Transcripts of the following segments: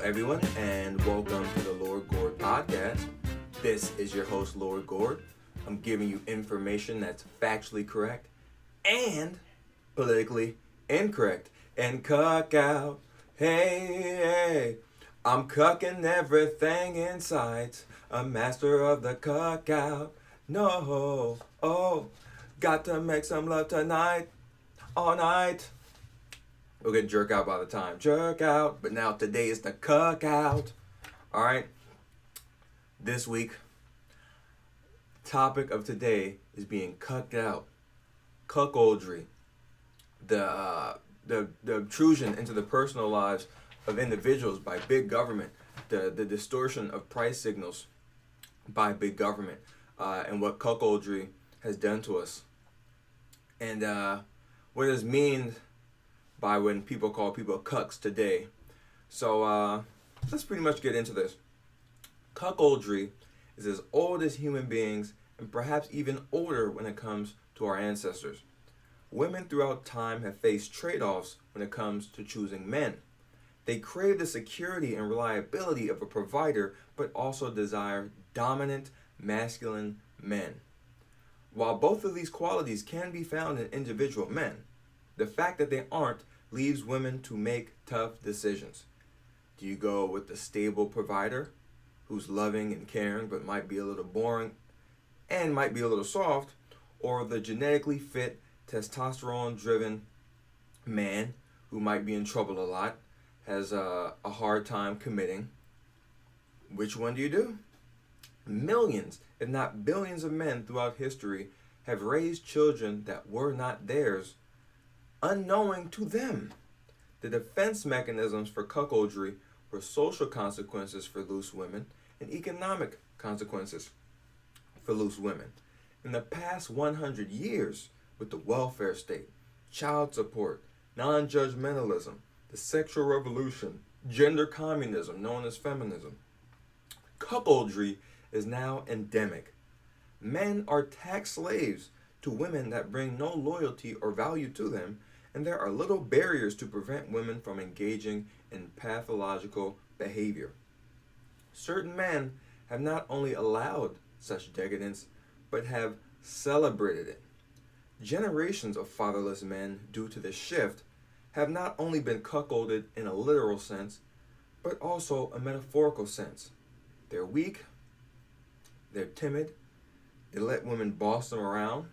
everyone, and welcome to the Lord Gord Podcast. This is your host, Lord Gord. I'm giving you information that's factually correct and politically incorrect. And cuck out, hey, I'm cucking everything in sight. A master of the cuck out. No, oh, got to make some love tonight, all night. We'll get jerk out by the time. Jerk out. But now today is the cuck out. Alright. This week, topic of today is being cucked out. Cuckoldry. The intrusion into the personal lives of individuals by big government. The distortion of price signals by big government. And what cuckoldry has done to us. And what does it mean by when people call people cucks today. So let's pretty much get into this. Cuckoldry is as old as human beings and perhaps even older when it comes to our ancestors. Women throughout time have faced trade-offs when it comes to choosing men. They crave the security and reliability of a provider, but also desire dominant, masculine men. While both of these qualities can be found in individual men, the fact that they aren't leaves women to make tough decisions. Do you go with the stable provider who's loving and caring but might be a little boring and might be a little soft, or the genetically fit, testosterone-driven man who might be in trouble a lot, has a hard time committing? Which one do you do? Millions, if not billions of men throughout history have raised children that were not theirs, unknowing to them. The defense mechanisms for cuckoldry were social consequences for loose women and economic consequences for loose women. In the past 100 years, with the welfare state, child support, non-judgmentalism, the sexual revolution, gender communism known as feminism, cuckoldry is now endemic. Men are tax slaves to women that bring no loyalty or value to them, and there are little barriers to prevent women from engaging in pathological behavior. Certain men have not only allowed such decadence, but have celebrated it. Generations of fatherless men, due to this shift, have not only been cuckolded in a literal sense, but also a metaphorical sense. They're weak, they're timid, they let women boss them around,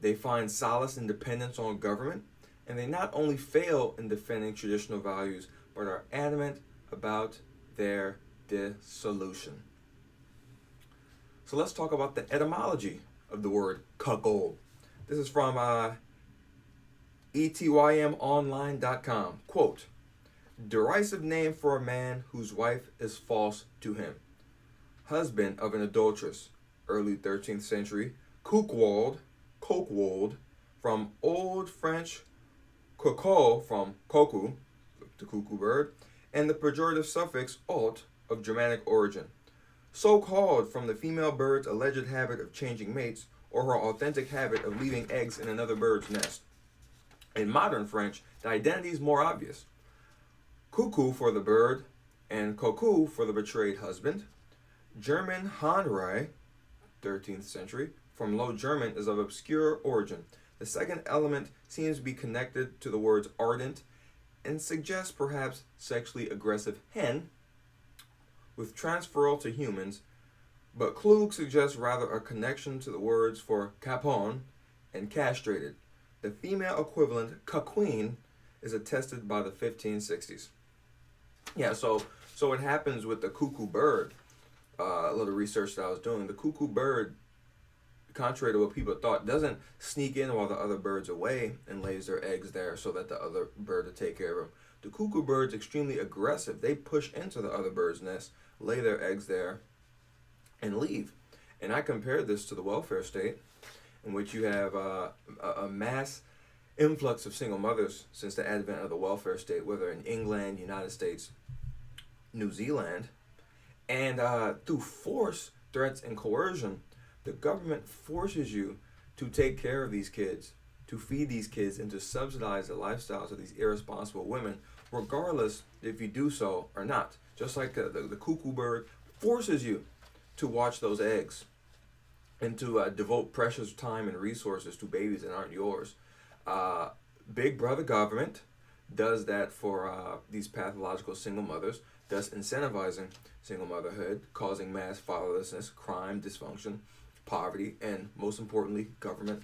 they find solace and dependence on government, and they not only fail in defending traditional values, but are adamant about their dissolution. So let's talk about the etymology of the word cuckold. This is from etymonline.com. Quote, derisive name for a man whose wife is false to him. Husband of an adulteress. Early 13th century. Cuckold, from Old French cuckoo, from cuckoo, the cuckoo bird, and the pejorative suffix alt of Germanic origin. So called from the female bird's alleged habit of changing mates or her authentic habit of leaving eggs in another bird's nest. In modern French, the identity is more obvious. Cuckoo for the bird and cuckoo for the betrayed husband. German Hanrei, 13th century, from Low German, is of obscure origin. The second element seems to be connected to the words ardent and suggests perhaps sexually aggressive hen with transferal to humans, but klug suggests rather a connection to the words for capon and castrated. The female equivalent cuckquean is attested by the 1560s. Yeah, so what happens with the cuckoo bird, a little research that I was doing, the cuckoo bird, contrary to what people thought, doesn't sneak in while the other bird's away and lays their eggs there so that the other bird will take care of them. The cuckoo bird's extremely aggressive. They push into the other bird's nest, lay their eggs there, and leave. And I compared this to the welfare state, in which you have a mass influx of single mothers since the advent of the welfare state, whether in England, United States, New Zealand, and through force, threats, and coercion, the government forces you to take care of these kids to feed these kids and to subsidize the lifestyles of these irresponsible women, regardless if you do so or not. Just like the cuckoo bird forces you to watch those eggs and to devote precious time and resources to babies that aren't yours. Big Brother government does that for these pathological single mothers, thus incentivizing single motherhood, causing mass fatherlessness, crime, dysfunction, poverty, and most importantly, government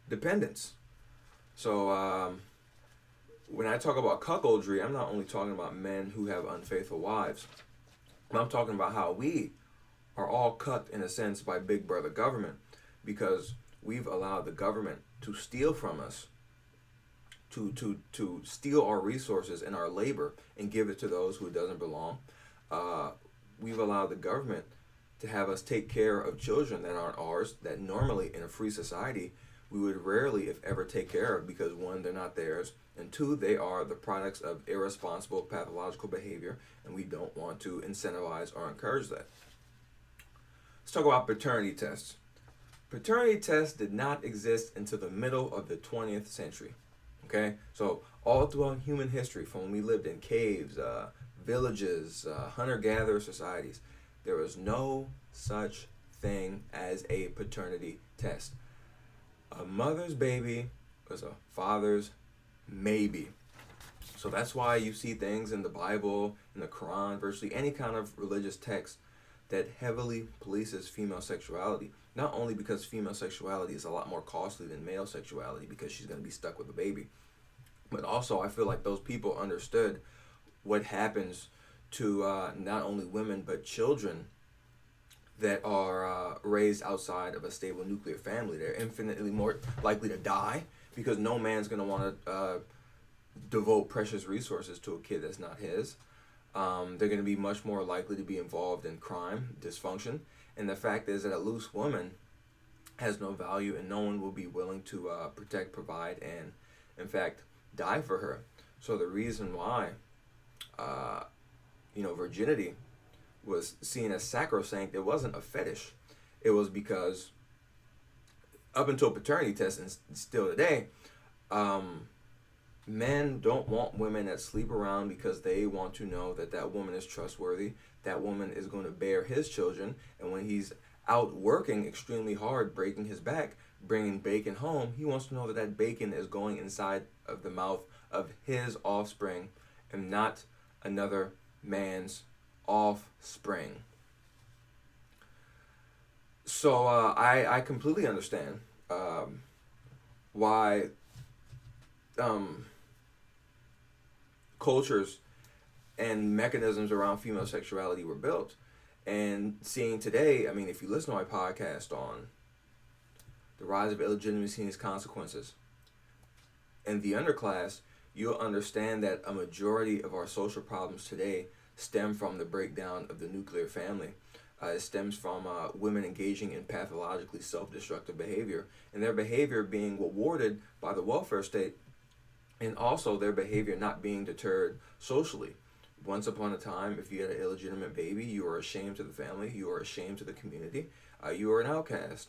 dependence. So when I talk about cuckoldry, I'm not only talking about men who have unfaithful wives, but I'm talking about how we are all cucked in a sense by Big Brother government, because we've allowed the government to steal from us, to steal our resources and our labor and give it to those who it doesn't belong. We've allowed the government to have us take care of children that aren't ours, that normally in a free society we would rarely, if ever, take care of, because one, they're not theirs, and two, they are the products of irresponsible pathological behavior, and we don't want to incentivize or encourage that. Let's talk about paternity tests. Paternity tests did not exist until the middle of the 20th century. Okay, so all throughout human history, from when we lived in caves, villages, hunter-gatherer societies, there was no such thing as a paternity test. A mother's baby was a father's maybe. So that's why you see things in the Bible, in the Quran, virtually any kind of religious text that heavily polices female sexuality. Not only because female sexuality is a lot more costly than male sexuality because she's going to be stuck with a baby, but also I feel like those people understood what happens to not only women but children that are raised outside of a stable nuclear family. They're infinitely more likely to die because no man's going to want to devote precious resources to a kid that's not his. They're going to be much more likely to be involved in crime, dysfunction, and the fact is that a loose woman has no value and no one will be willing to protect, provide, and in fact die for her. So the reason why virginity was seen as sacrosanct, it wasn't a fetish. It was because up until paternity tests and still today, men don't want women that sleep around because they want to know that that woman is trustworthy, that woman is going to bear his children, and when he's out working extremely hard, breaking his back, bringing bacon home, he wants to know that that bacon is going inside of the mouth of his offspring and not another man's offspring. So I completely understand why cultures and mechanisms around female sexuality were built. And seeing today, I mean, if you listen to my podcast on the rise of illegitimacy and its consequences and the underclass, you'll understand that a majority of our social problems today stem from the breakdown of the nuclear family. It stems from women engaging in pathologically self-destructive behavior, and their behavior being rewarded by the welfare state, and also their behavior not being deterred socially. Once upon a time, if you had an illegitimate baby, you were ashamed to the family, you were ashamed to the community, you were an outcast.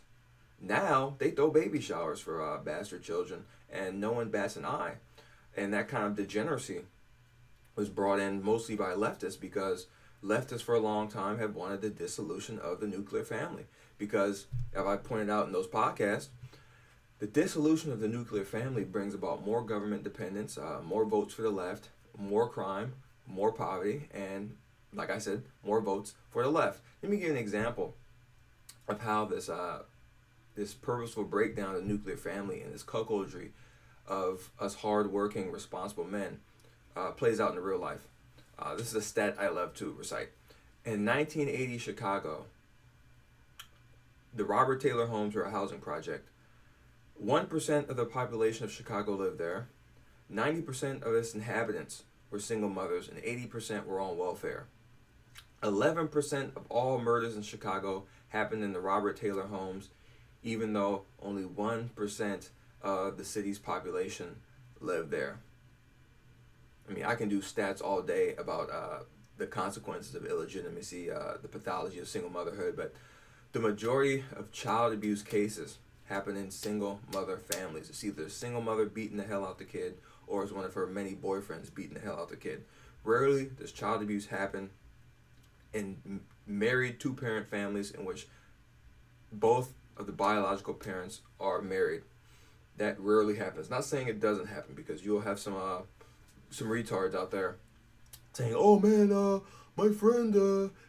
Now, they throw baby showers for bastard children, and no one bats an eye. And that kind of degeneracy was brought in mostly by leftists, because leftists for a long time have wanted the dissolution of the nuclear family. Because, as I pointed out in those podcasts, the dissolution of the nuclear family brings about more government dependence, more votes for the left, more crime, more poverty, and, like I said, more votes for the left. Let me give you an example of how this purposeful breakdown of the nuclear family and this cuckoldry of us hard-working, responsible men plays out in the real life. This is a stat I love to recite. In 1980 Chicago, the Robert Taylor homes were a housing project. 1% of the population of Chicago lived there. 90% of its inhabitants were single mothers, and 80% were on welfare. 11% of all murders in Chicago happened in the Robert Taylor homes, even though only 1% of the city's population lived there. I mean, I can do stats all day about the consequences of illegitimacy, the pathology of single motherhood, but the majority of child abuse cases happen in single mother families. It's either a single mother beating the hell out the kid, or it's one of her many boyfriends beating the hell out the kid. Rarely does child abuse happen in married two-parent families in which both of the biological parents are married. That rarely happens. Not saying it doesn't happen, because you'll have some retards out there saying, "Oh man, my friend,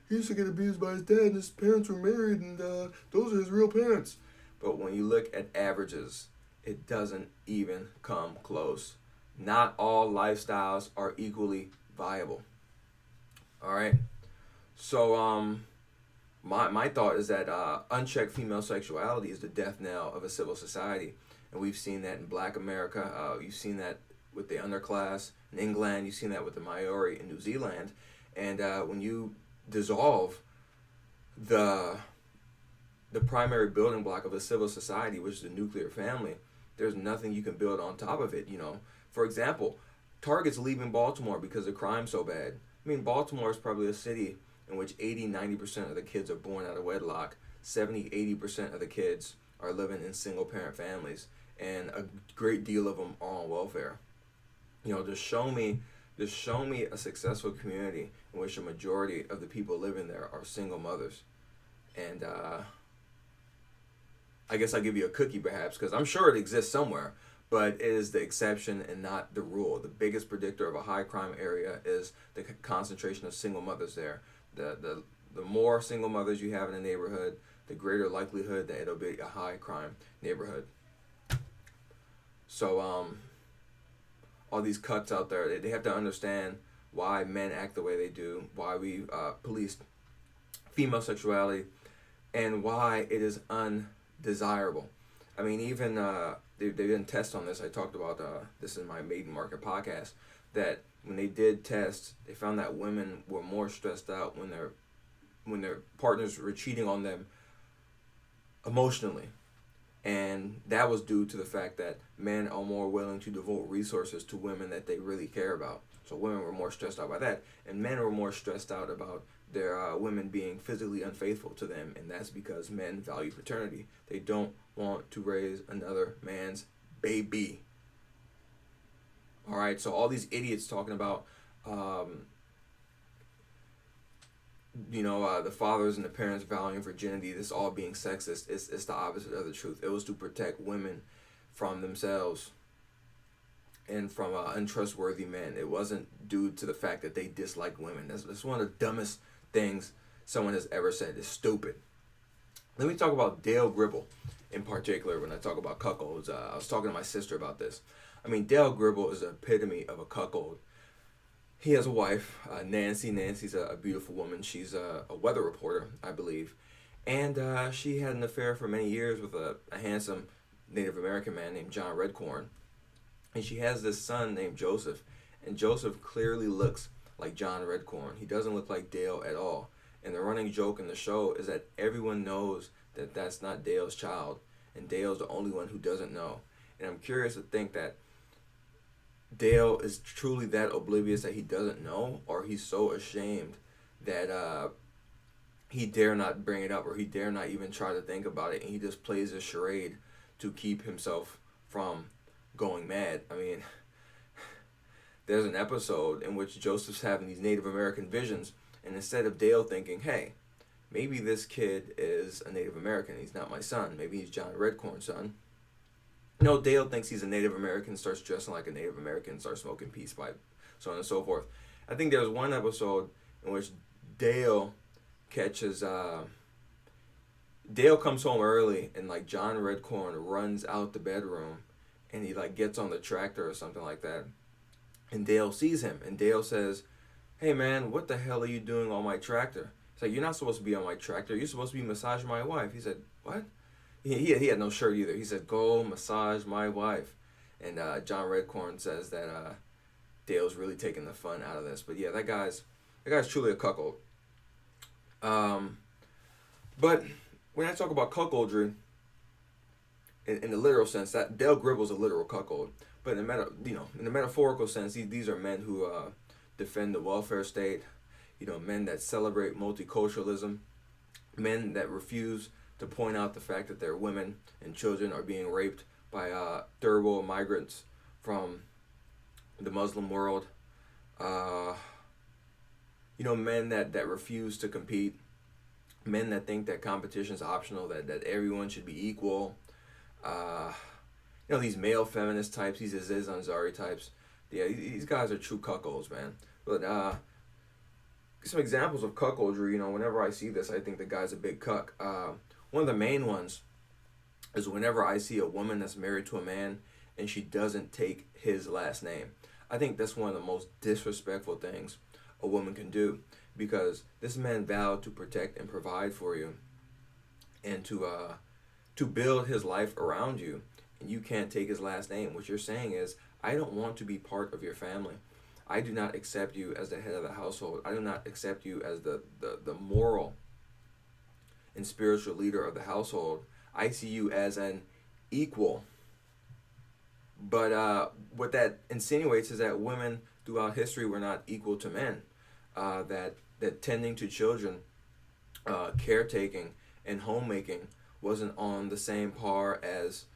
he used to get abused by his dad, and his parents were married, and those are his real parents." But when you look at averages, it doesn't even come close. Not all lifestyles are equally viable. All right. So my thought is that unchecked female sexuality is the death knell of a civil society, and we've seen that in Black America. You've seen that with the underclass in England. You've seen that with the Maori in New Zealand. And when you dissolve the primary building block of a civil society, which is the nuclear family, there's nothing you can build on top of it. For example, Target's leaving Baltimore because the crime's so bad. I mean, Baltimore is probably a city in which 80-90% of the kids are born out of wedlock. 70-80% of the kids are living in single parent families, and a great deal of them are on welfare. Just show me a successful community in which a majority of the people living there are single mothers. And I guess I'll give you a cookie perhaps, because I'm sure it exists somewhere, but it is the exception and not the rule. The biggest predictor of a high crime area is the concentration of single mothers there. The more single mothers you have in a neighborhood, the greater likelihood that it'll be a high crime neighborhood. So all these cucks out there, they have to understand why men act the way they do, why we police female sexuality, and why it is undesirable. I mean, even they didn't test on this. I talked about this in my Maiden Market podcast, that when they did tests, they found that women were more stressed out when their partners were cheating on them emotionally. And that was due to the fact that men are more willing to devote resources to women that they really care about. So women were more stressed out by that, and men were more stressed out about their women being physically unfaithful to them, and that's because men value paternity. They don't want to raise another man's baby. All right, so all these idiots talking about, the fathers and the parents valuing virginity, this all being sexist, it's the opposite of the truth. It was to protect women from themselves and from untrustworthy men. It wasn't due to the fact that they disliked women. That's one of the dumbest things someone has ever said. It's stupid. Let me talk about Dale Gribble in particular when I talk about cuckolds. I was talking to my sister about this. I mean, Dale Gribble is the epitome of a cuckold. He has a wife, Nancy. Nancy's a beautiful woman. She's a weather reporter, I believe. And she had an affair for many years with a handsome Native American man named John Redcorn. And she has this son named Joseph. And Joseph clearly looks like John Redcorn. He doesn't look like Dale at all. And the running joke in the show is that everyone knows that that's not Dale's child. And Dale's the only one who doesn't know. And I'm curious to think that Dale is truly that oblivious that he doesn't know, or he's so ashamed that he dare not bring it up, or he dare not even try to think about it, and he just plays a charade to keep himself from going mad. I mean, there's an episode in which Joseph's having these Native American visions, and instead of Dale thinking, hey, maybe this kid is a Native American, he's not my son, maybe he's John Redcorn's son. No, Dale thinks he's a Native American, starts dressing like a Native American, starts smoking peace pipe, so on and so forth. I think there was one episode in which Dale catches, Dale comes home early, and like John Redcorn runs out the bedroom, and he like gets on the tractor or something like that, and Dale sees him, and Dale says, hey man, what the hell are you doing on my tractor? He's like, you're not supposed to be on my tractor, you're supposed to be massaging my wife. He said, what? He had no shirt either. He said, go massage my wife. And John Redcorn says that Dale's really taking the fun out of this. But yeah, that guy's truly a cuckold. But when I talk about cuckoldry, in the literal sense, that Dale Gribble's a literal cuckold. But in the metaphorical sense, these are men who defend the welfare state, men that celebrate multiculturalism, men that refuse to point out the fact that their women and children are being raped by third world migrants from the Muslim world. Uh, Men that refuse to compete, men that think that competition is optional, that everyone should be equal. Uh, these male feminist types, these Aziz Ansari types. Yeah, these guys are true cuckolds, man. But some examples of cuckoldry, whenever I see this, I think the guy's a big cuck. One of the main ones is whenever I see a woman that's married to a man and she doesn't take his last name. I think that's one of the most disrespectful things a woman can do, because this man vowed to protect and provide for you and to build his life around you, and you can't take his last name. What you're saying is, I don't want to be part of your family. I do not accept you as the head of the household. I do not accept you as the moral and spiritual leader of the household. I see you as an equal. But what that insinuates is that women throughout history were not equal to men. That tending to children, caretaking, and homemaking wasn't on the same par as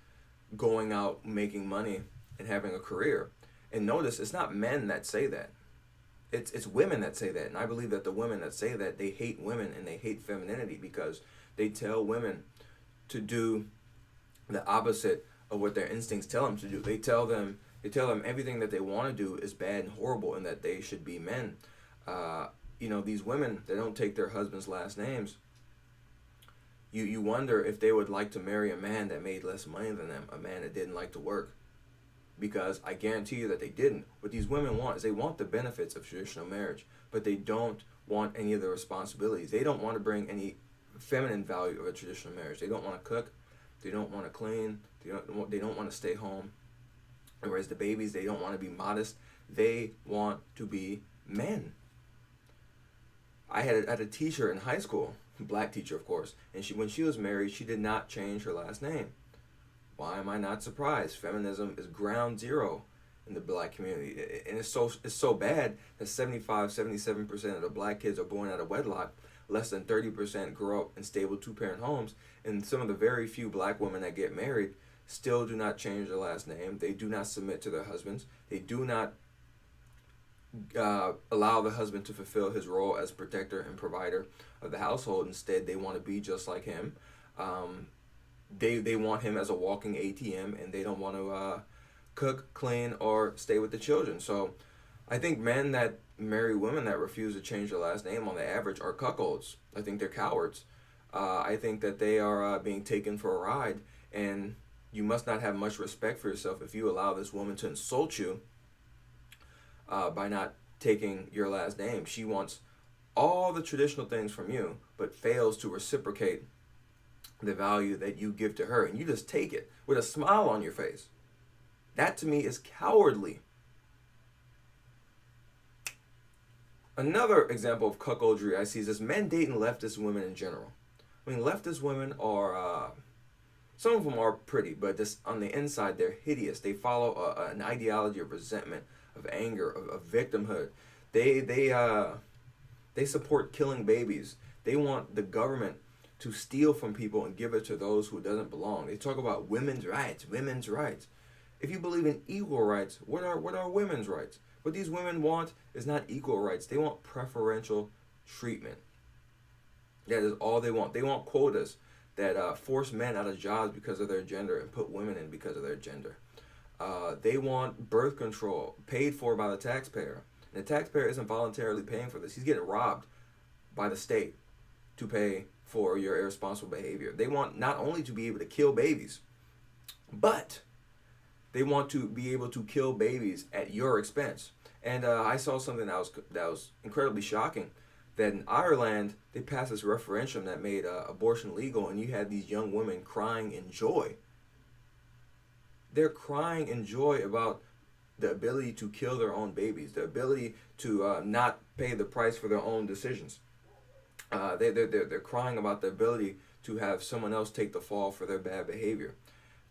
going out making money and having a career. And notice, it's not men that say that. It's women that say that. And I believe that the women that say that, they hate women and they hate femininity, because they tell women to do the opposite of what their instincts tell them to do. They tell them everything that they want to do is bad and horrible, and that they should be men. These women, they don't take their husbands' last names. You wonder if they would like to marry a man that made less money than them, a man that didn't like to work. Because I guarantee you that they didn't. What these women want is, they want the benefits of traditional marriage, but they don't want any of the responsibilities. They don't want to bring any feminine value of a traditional marriage. They don't want to cook. They don't want to clean. They don't want to stay home and raise the babies. They don't want to be modest. They want to be men. I had a teacher in high school, black teacher, of course, and when she was married, she did not change her last name. Why am I not surprised? Feminism is ground zero in the black community. And it's so bad that 77% of the black kids are born out of wedlock. Less than 30% grow up in stable two-parent homes. And some of the very few black women that get married still do not change their last name. They do not submit to their husbands. They do not allow the husband to fulfill his role as protector and provider of the household. Instead, they want to be just like him. They want him as a walking ATM, and they don't want to cook, clean, or stay with the children. So I think men that marry women that refuse to change their last name on the average are cuckolds. I think they're cowards. I think that they are being taken for a ride, and you must not have much respect for yourself if you allow this woman to insult you by not taking your last name. She wants all the traditional things from you, but fails to reciprocate the value that you give to her, and you just take it with a smile on your face. That to me is cowardly. Another example of cuckoldry I see is this: men dating leftist women in general. I mean, leftist women are, some of them are pretty, but this, on the inside, they're hideous. They follow an ideology of resentment, of anger, of victimhood. They support killing babies. They want the government to steal from people and give it to those who doesn't belong. They talk about women's rights, women's rights. If you believe in equal rights, what are women's rights? What these women want is not equal rights. They want preferential treatment. That is all they want. They want quotas that force men out of jobs because of their gender and put women in because of their gender. They want birth control paid for by the taxpayer. And the taxpayer isn't voluntarily paying for this. He's getting robbed by the state to pay for your irresponsible behavior. They want not only to be able to kill babies, but they want to be able to kill babies at your expense. And I saw something that was incredibly shocking, that in Ireland, they passed this referendum that made abortion legal, and you had these young women crying in joy. They're crying in joy about the ability to kill their own babies, the ability to not pay the price for their own decisions. They're crying about the ability to have someone else take the fall for their bad behavior,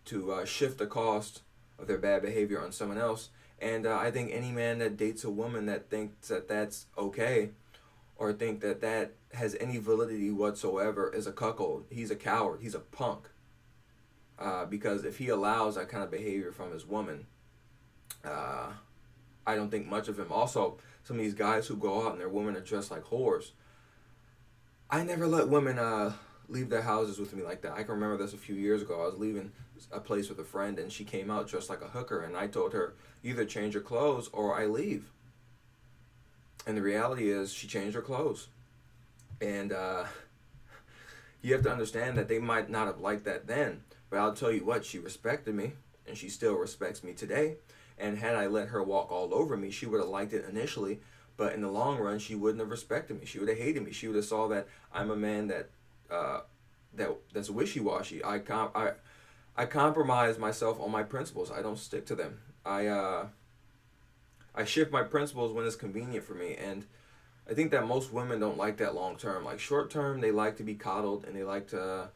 to shift the cost of their bad behavior on someone else. And I think any man that dates a woman that thinks that that's okay, or think that that has any validity whatsoever is a cuckold. He's a coward. He's a punk. Because if he allows that kind of behavior from his woman, I don't think much of him. Also, some of these guys who go out and their women are dressed like whores. I never let women leave their houses with me like that. I can remember this a few years ago. I was leaving a place with a friend, and she came out dressed like a hooker, and I told her, either change your clothes or I leave. And the reality is, she changed her clothes. And you have to understand that they might not have liked that then, but I'll tell you what, she respected me, and she still respects me today. And had I let her walk all over me, she would have liked it initially, but in the long run, she wouldn't have respected me. She would have hated me. She would have saw that I'm a man that's wishy-washy. I compromise myself on my principles. I don't stick to them. I shift my principles when it's convenient for me, and I think that most women don't like that long term. Like short term, they like to be coddled and they like to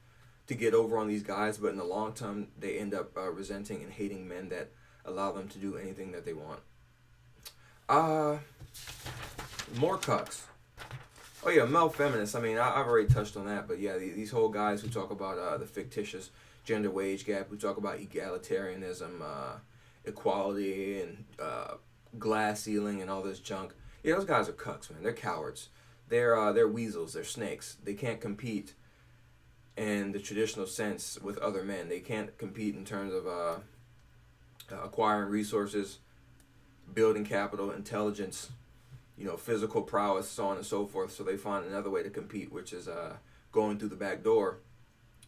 get over on these guys, but in the long term, they end up resenting and hating men that allow them to do anything that they want. More cucks. Oh yeah, male feminists. I mean, I've already touched on that, but yeah, these whole guys who talk about the fictitious gender wage gap, who talk about egalitarianism, equality, and glass ceiling, and all this junk. Yeah, those guys are cucks, man. They're cowards. They're weasels. They're snakes. They can't compete in the traditional sense with other men. They can't compete in terms of acquiring resources, building capital, intelligence, physical prowess, so on and so forth. So they find another way to compete, which is going through the back door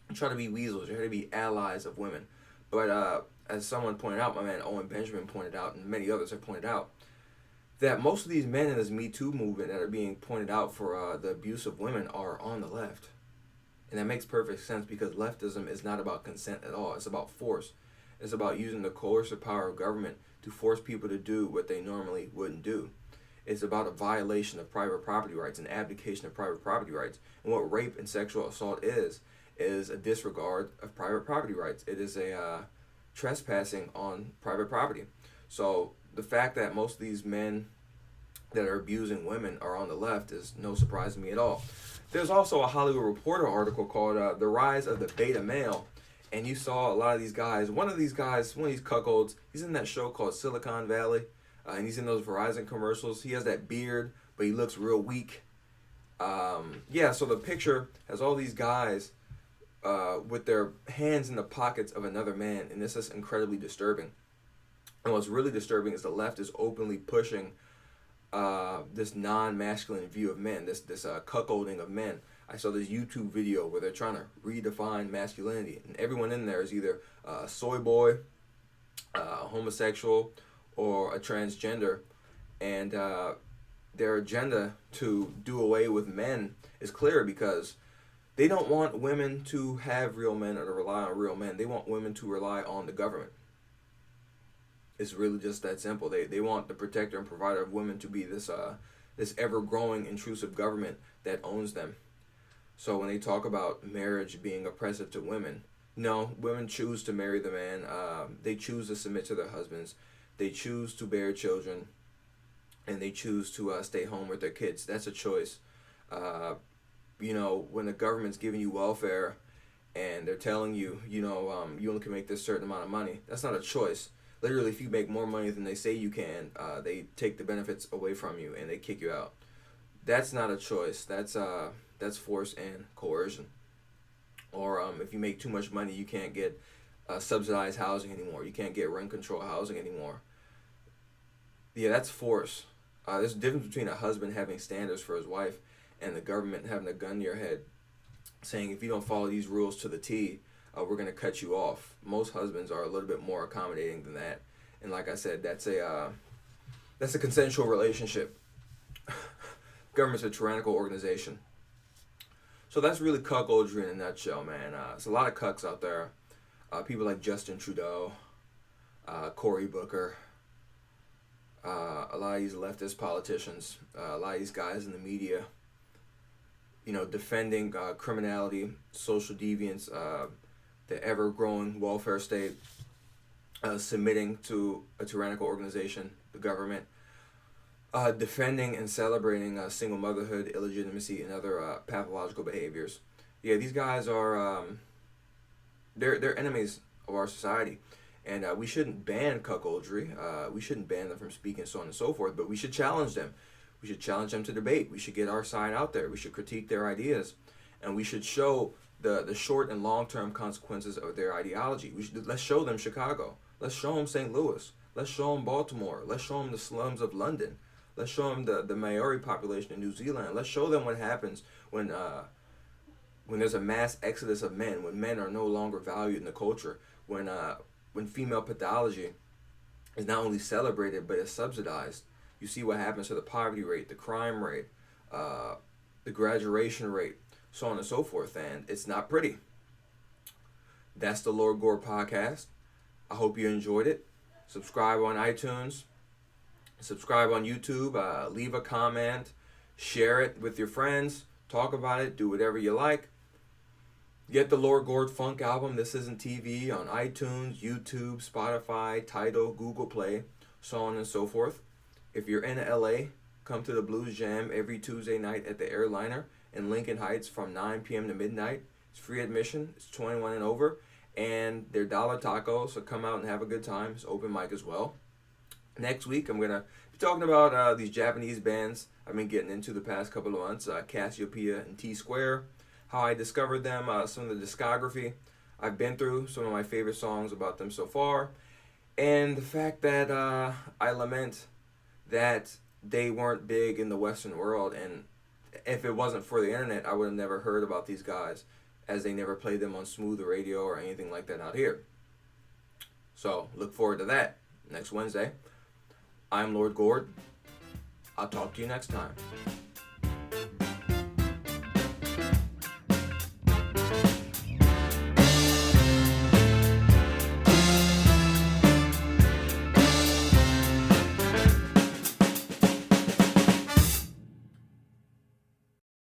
and try to be weasels. Try to be allies of women. But as someone pointed out, my man Owen Benjamin pointed out, and many others have pointed out, that most of these men in this Me Too movement that are being pointed out for the abuse of women are on the left. And that makes perfect sense, because leftism is not about consent at all. It's about force. It's about using the coercive power of government to force people to do what they normally wouldn't do. It's about a violation of private property rights, an abdication of private property rights. And what rape and sexual assault is a disregard of private property rights. It is a trespassing on private property. So the fact that most of these men that are abusing women are on the left is no surprise to me at all. There's also a Hollywood Reporter article called The Rise of the Beta Male. And you saw a lot of these guys. One of these cuckolds, he's in that show called Silicon Valley. And he's in those Verizon commercials. He has that beard, but he looks real weak. So the picture has all these guys with their hands in the pockets of another man. And this is incredibly disturbing. And what's really disturbing is the left is openly pushing this non-masculine view of men, this cuckolding of men. I saw this YouTube video where they're trying to redefine masculinity, and everyone in there is either a soy boy, a homosexual, or a transgender, and their agenda to do away with men is clear, because they don't want women to have real men or to rely on real men. They want women to rely on the government. It's really just that simple. They want the protector and provider of women to be this ever-growing intrusive government that owns them. So when they talk about marriage being oppressive to women, no, women choose to marry the man. They choose to submit to their husbands. They choose to bear children, and they choose to stay home with their kids. That's a choice. When the government's giving you welfare and they're telling you, you only can make this certain amount of money, that's not a choice. Literally, if you make more money than they say you can, they take the benefits away from you and they kick you out. That's not a choice. That's force and coercion. Or if you make too much money, you can't get subsidized housing anymore. You can't get rent control housing anymore. Yeah, that's force. There's a difference between a husband having standards for his wife and the government having a gun to your head saying, if you don't follow these rules to the T, we're going to cut you off. Most husbands are a little bit more accommodating than that. And like I said, that's a consensual relationship. Government's a tyrannical organization. So that's really cuckoldry in a nutshell, man. There's a lot of cucks out there. People like Justin Trudeau, Cory Booker, a lot of these leftist politicians, a lot of these guys in the media, defending criminality, social deviance, the ever-growing welfare state, submitting to a tyrannical organization, the government. defending and celebrating single motherhood, illegitimacy, and other pathological behaviors. Yeah, these guys are they're enemies of our society, and we shouldn't ban cuckoldry. We shouldn't ban them from speaking, so on and so forth. But we should challenge them. We should challenge them to debate. We should get our side out there. We should critique their ideas, and we should show the short and long term consequences of their ideology. Let's show them Chicago. Let's show them St. Louis. Let's show them Baltimore. Let's show them the slums of London. Let's show them the Maori population in New Zealand. Let's show them what happens when there's a mass exodus of men, when men are no longer valued in the culture, when female pathology is not only celebrated but is subsidized. You see what happens to the poverty rate, the crime rate, the graduation rate, so on and so forth, and it's not pretty. That's the Lord Gord Podcast. I hope you enjoyed it. Subscribe on iTunes. Subscribe on YouTube. Leave a comment. Share it with your friends. Talk about it. Do whatever you like. Get the Lord Gord Funk album, This Isn't TV, on iTunes, YouTube, Spotify, Tidal, Google Play, so on and so forth. If you're in LA, come to the Blues Jam every Tuesday night at the Airliner in Lincoln Heights from 9 p.m. to midnight. It's free admission. It's 21 and over. And they're dollar tacos, so come out and have a good time. It's open mic as well. Next week, I'm going to be talking about these Japanese bands I've been getting into the past couple of months, Cassiopeia and T-Square, how I discovered them, some of the discography I've been through, some of my favorite songs about them so far, and the fact that I lament that they weren't big in the Western world, and if it wasn't for the internet, I would have never heard about these guys, as they never played them on smooth radio or anything like that out here. So, look forward to that next Wednesday. I'm Lord Gord. I'll talk to you next time.